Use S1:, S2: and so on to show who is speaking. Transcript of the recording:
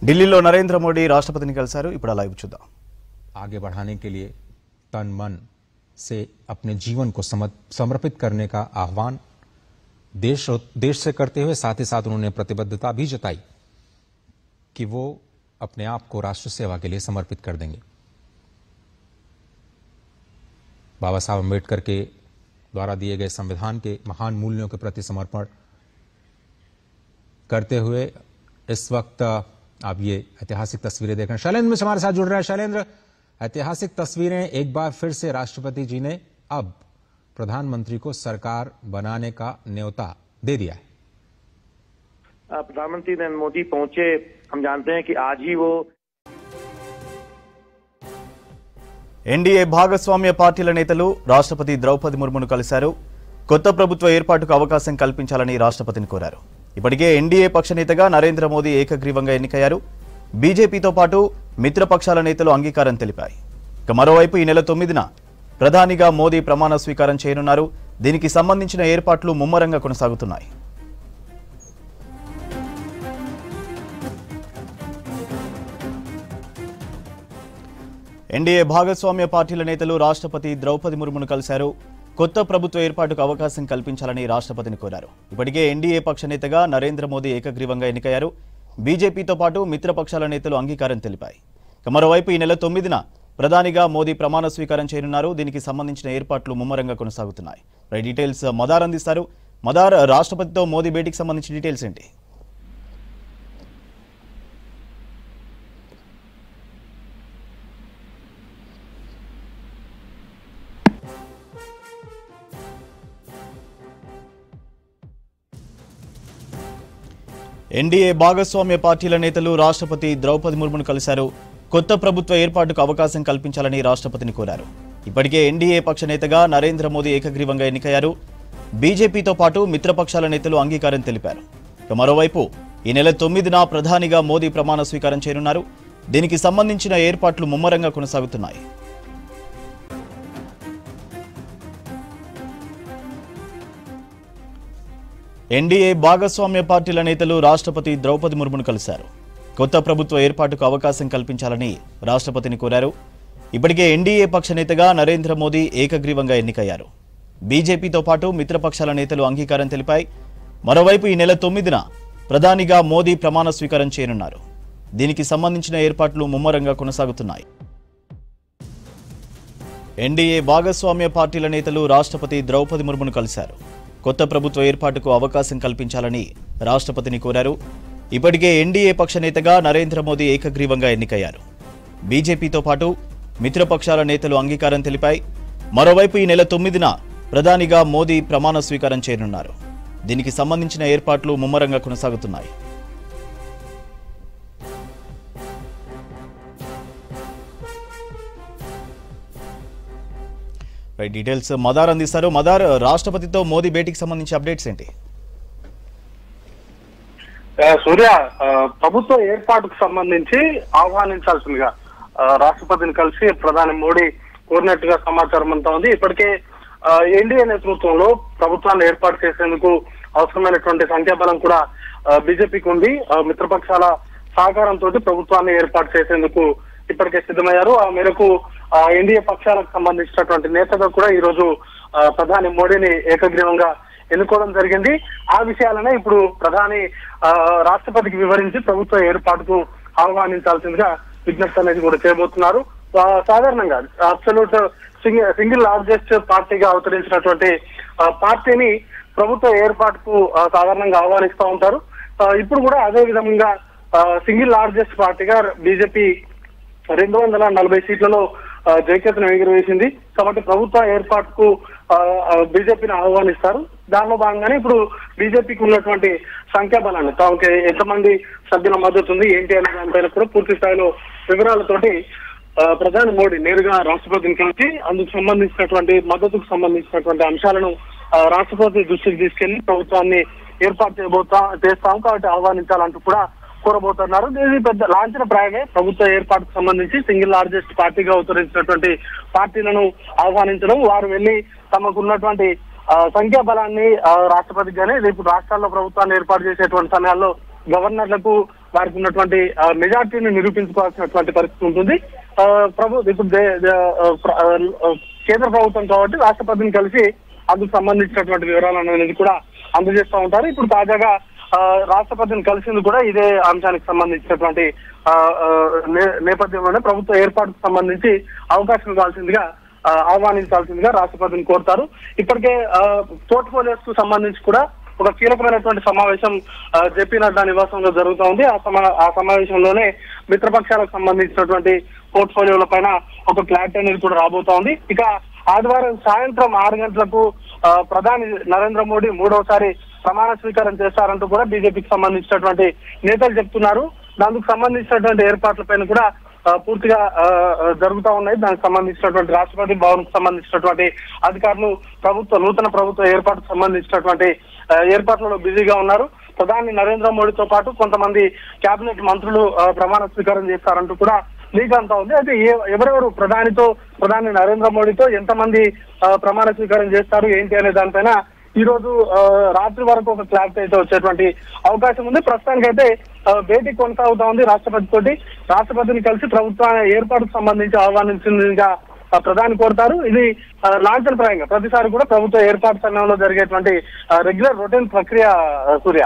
S1: ఢిల్లీలో నరేంద్ర మోడీ రాష్ట్రపతిని కలిశారు. ఇప్పుడు లైవ్ చూద్దాం.
S2: आगे बढ़ाने के लिए तन मन से अपने जीवन को समर्पित करने का आह्वान देश से करते हुए साथ ही साथ उन्होंने प्रतिबद्धता भी जताई कि वो अपने आप को राष्ट्र सेवा के लिए समर्पित कर देंगे। बाबा साहब अम्बेडकर के द्वारा दिए गए संविधान के महान मूल्यों के प्रति समर्पण करते हुए इस वक्त आप ये ऐतिहासिक तस्वीरें देख रहे हैं। शैलेंद्र हमारे साथ जुड़ रहे हैं। शैलेंद्र, ऐतिहासिक तस्वीरें, एक बार फिर से राष्ट्रपति जी ने अब प्रधानमंत्री को सरकार बनाने का न्योता दे दिया है।
S3: प्रधानमंत्री नरेंद्र मोदी पहुंचे, हम जानते हैं कि आज ही वो
S1: ఎన్డీఏ భాగస్వామ్య పార్టీల నేతలు రాష్ట్రపతి ద్రౌపది ముర్మును కలిశారు. కొత్త ప్రభుత్వ ఏర్పాటుకు అవకాశం కల్పించాలని రాష్ట్రపతిని కోరారు. ఇప్పటికే ఎన్డీఏ పక్ష నేతగా నరేంద్ర మోదీ ఏకగ్రీవంగా ఎన్నికయ్యారు. బీజేపీతో పాటు మిత్రపక్షాల నేతలు అంగీకారం తెలిపాయి. ఇక మరోవైపు ఈ నెల 9న ప్రధానిగా మోదీ ప్రమాణ స్వీకారం చేయనున్నారు. దీనికి సంబంధించిన ఏర్పాట్లు ముమ్మరంగా కొనసాగుతున్నాయి. ఎన్డీఏ భాగస్వామ్య పార్టీల నేతలు రాష్ట్రపతి ద్రౌపది ముర్మును కలిశారు. కొత్త ప్రభుత్వ ఏర్పాటుకు అవకాశం కల్పించాలని రాష్ట్రపతిని కోరారు. ఇప్పటికే ఎన్డీఏ పక్ష నేతగా నరేంద్ర మోదీ ఏకగ్రీవంగా ఎన్నికయ్యారు. బీజేపీతో పాటు మిత్రపక్షాల నేతలు అంగీకారం తెలిపాయి. మరోవైపు ఈ నెల 9న ప్రధానిగా మోదీ ప్రమాణ స్వీకారం చేయనున్నారు. దీనికి సంబంధించిన ఏర్పాట్లు ముమ్మరంగా కొనసాగుతున్నాయి. డీటెయిల్స్ మదార్ అందిస్తారు. మదార్, రాష్ట్రపతితో మోదీ భేటీకి సంబంధించిన డీటెయిల్స్ ఏంటి? ఎన్డీఏ భాగస్వామ్య పార్టీల నేతలు రాష్ట్రపతి ద్రౌపది ముర్మును కలిశారు. కొత్త ప్రభుత్వ ఏర్పాటుకు అవకాశం కల్పించాలని రాష్ట్రపతిని కోరారు. ఇప్పటికే ఎన్డీఏ పక్ష నేతగా నరేంద్ర మోదీ ఏకగ్రీవంగా ఎన్నికయ్యారు. బీజేపీతో పాటు మిత్రపక్షాల నేతలు అంగీకారం తెలిపారు. మరోవైపు ఈ నెల 9న ప్రధానిగా మోదీ ప్రమాణ స్వీకారం చేయనున్నారు. దీనికి సంబంధించిన ఏర్పాట్లు ముమ్మరంగా కొనసాగుతున్నాయి. ఎన్డీఏ భాగస్వామ్య పార్టీల నేతలు రాష్ట్రపతి ద్రౌపది ముర్మును కలిశారు. కొత్త ప్రభుత్వ ఏర్పాటుకు అవకాశం కల్పించాలని రాష్ట్రపతిని కోరారు. ఇప్పటికే ఎన్డీఏ పక్ష నేతగా నరేంద్ర మోదీ ఏకగ్రీవంగా ఎన్నికయ్యారు. బీజేపీతో పాటు మిత్రపక్షాల నేతలు అంగీకారం తెలిపాయి. మరోవైపు ఈ నెల 9న ప్రధానిగా మోదీ ప్రమాణ స్వీకారం చేయనున్నారు. దీనికి సంబంధించిన ఏర్పాట్లు ముమ్మరంగా కొనసాగుతున్నాయి. ఎన్డీఏ భాగస్వామ్య పార్టీల నేతలు రాష్ట్రపతి ద్రౌపది ముర్మును కలిశారు. కొత్త ప్రభుత్వ ఏర్పాటుకు అవకాశం కల్పించాలని రాష్ట్రపతిని కోరారు. ఇప్పటికే ఎన్డీఏ పక్ష నేతగా నరేంద్ర మోదీ ఏకగ్రీవంగా ఎన్నికయ్యారు. బీజేపీతో పాటు మిత్రపక్షాల నేతలు అంగీకారం తెలిపాయి. మరోవైపు ఈ నెల 9న ప్రధానిగా మోదీ ప్రమాణ స్వీకారం చేయనున్నారు. దీనికి సంబంధించిన ఏర్పాట్లు ముమ్మరంగా కొనసాగుతున్నాయి. డీటెయిల్స్ మదార్ అందిస్తారు. మదార్, రాష్ట్రపతితో మోదీ భేటీకి సంబంధించి అప్డేట్స్ ఏంటి?
S4: సూర్య, ప్రభుత్వ ఏర్పాటుకు సంబంధించి ఆహ్వానించాల్సిందిగా రాష్ట్రపతిని కలిసి ప్రధాని మోడీ కోరినట్టుగా సమాచారం అంతా ఉంది. ఇప్పటికే ఎన్డీఏ నేతృత్వంలో ప్రభుత్వాన్ని ఏర్పాటు చేసేందుకు అవసరమైనటువంటి సంఖ్యాబలం కూడా బీజేపీకి ఉంది. మిత్రపక్షాల సహకారంతో ప్రభుత్వాన్ని ఏర్పాటు చేసేందుకు ఇప్పటికే సిద్ధమయ్యారు. ఆ మేరకు ఎన్డీఏ పక్షాలకు సంబంధించినటువంటి నేతగా కూడా ఈ రోజు ప్రధాని మోడీని ఏకగ్రీవంగా ఎన్నుకోవడం జరిగింది. ఆ విషయాలనే ఇప్పుడు ప్రధాని రాష్ట్రపతికి వివరించి ప్రభుత్వ ఏర్పాటుకు ఆహ్వానించాల్సిందిగా విజ్ఞప్తి అనేది కూడా చేయబోతున్నారు. సాధారణంగా అబ్సల్యూట్ సింగిల్ లార్జెస్ట్ పార్టీగా అవతరించినటువంటి పార్టీని ప్రభుత్వ ఏర్పాటుకు సాధారణంగా ఆహ్వానిస్తూ ఉంటారు. ఇప్పుడు కూడా అదే విధంగా సింగిల్ లార్జెస్ట్ పార్టీగా బీజేపీ 240 సీట్లలో జయకేతనం ఎగురవేసింది. కాబట్టి ప్రభుత్వ ఏర్పాటుకు బీజేపీని ఆహ్వానిస్తారు. దానిలో భాగంగానే ఇప్పుడు బీజేపీకి ఉన్నటువంటి సంఖ్యాబలాన్ని, తమకి ఎంతమంది సభ్యుల మద్దతు ఉంది ఏంటి అనే దానిపైన కూడా పూర్తి స్థాయిలో వివరాలతోటి ప్రధాని మోడీ నేరుగా రాష్ట్రపతిని కలిసి అందుకు సంబంధించినటువంటి మద్దతుకు సంబంధించినటువంటి అంశాలను రాష్ట్రపతి దృష్టికి తీసుకెళ్లి ప్రభుత్వాన్ని ఏర్పాటు చేస్తాం కాబట్టి ఆహ్వానించాలంటూ కూడా కోరబోతున్నారు. ఇది పెద్ద లాంఛన ప్రాయమే. ప్రభుత్వ ఏర్పాటుకు సంబంధించి సింగిల్ లార్జెస్ట్ పార్టీగా అవతరించినటువంటి పార్టీలను ఆహ్వానించడం, వారు వెళ్లి తమకు ఉన్నటువంటి సంఖ్యాబలాన్ని రాష్ట్రపతికి గానీ రేపు రాష్ట్రాల్లో ప్రభుత్వాన్ని ఏర్పాటు చేసేటువంటి సమయాల్లో గవర్నర్లకు వారికి ఉన్నటువంటి మెజార్టీని నిరూపించుకోవాల్సినటువంటి పరిస్థితి ఉంటుంది. ఇప్పుడు కేంద్ర ప్రభుత్వం కాబట్టి రాష్ట్రపతిని కలిసి అందుకు సంబంధించినటువంటి వివరాలు అనేది కూడా అందజేస్తూ ఉంటారు. ఇప్పుడు తాజాగా రాష్ట్రపతిని కలిసింది కూడా ఇదే అంశానికి సంబంధించినటువంటి నేపథ్యంలోనే ప్రభుత్వ ఏర్పాటుకు సంబంధించి అవకాశం ఇవ్వాల్సిందిగా ఆహ్వానించాల్సిందిగా రాష్ట్రపతిని కోరుతారు. ఇప్పటికే పోర్ట్ఫోలియోస్ కు సంబంధించి కూడా ఒక కీలకమైనటువంటి సమావేశం జేపీ నడ్డా నివాసంలో జరుగుతూ ఉంది. ఆ సమావేశంలోనే మిత్రపక్షాలకు సంబంధించినటువంటి పోర్ట్ఫోలియోల పైన ఒక క్లారిటీ అనేది కూడా రాబోతా ఉంది. ఇక ఆదివారం సాయంత్రం 6 గంటలకు ప్రధాని నరేంద్ర మోడీ 3వసారి ప్రమాణ స్వీకారం చేస్తారంటూ కూడా బీజేపీకి సంబంధించినటువంటి నేతలు చెప్తున్నారు. దానికి సంబంధించినటువంటి ఏర్పాట్లపైన కూడా పూర్తిగా జరుగుతూ ఉన్నాయి. దానికి సంబంధించినటువంటి రాష్ట్రపతి భవన్ కు సంబంధించినటువంటి అధికారులు నూతన ప్రభుత్వ ఏర్పాటుకు సంబంధించినటువంటి ఏర్పాట్లలో బిజీగా ఉన్నారు. ప్రధాని నరేంద్ర మోడీతో పాటు కొంతమంది కేబినెట్ మంత్రులు ప్రమాణ స్వీకారం చేస్తారంటూ కూడా లీక్ అంతా ఉంది. అయితే ఎవరెవరు ప్రధాని నరేంద్ర మోడీతో ఎంతమంది ప్రమాణ స్వీకారం చేస్తారు ఏంటి అనే దానిపైన ఈ రోజు రాత్రి వరకు ఒక క్లారిటీ అయితే వచ్చేటువంటి అవకాశం ఉంది. ప్రస్తుతానికైతే భేటీ కొనసాగుతా ఉంది రాష్ట్రపతిని కలిసి ప్రభుత్వ ఏర్పాటుకు సంబంధించి ఆహ్వానించిందిగా ప్రధాని కోరుతారు. ఇది లాంఛనప్రాయంగా ప్రతిసారి కూడా ప్రభుత్వ ఏర్పాటు సమయంలో జరిగేటువంటి రెగ్యులర్ రొటీన్ ప్రక్రియ సూర్య.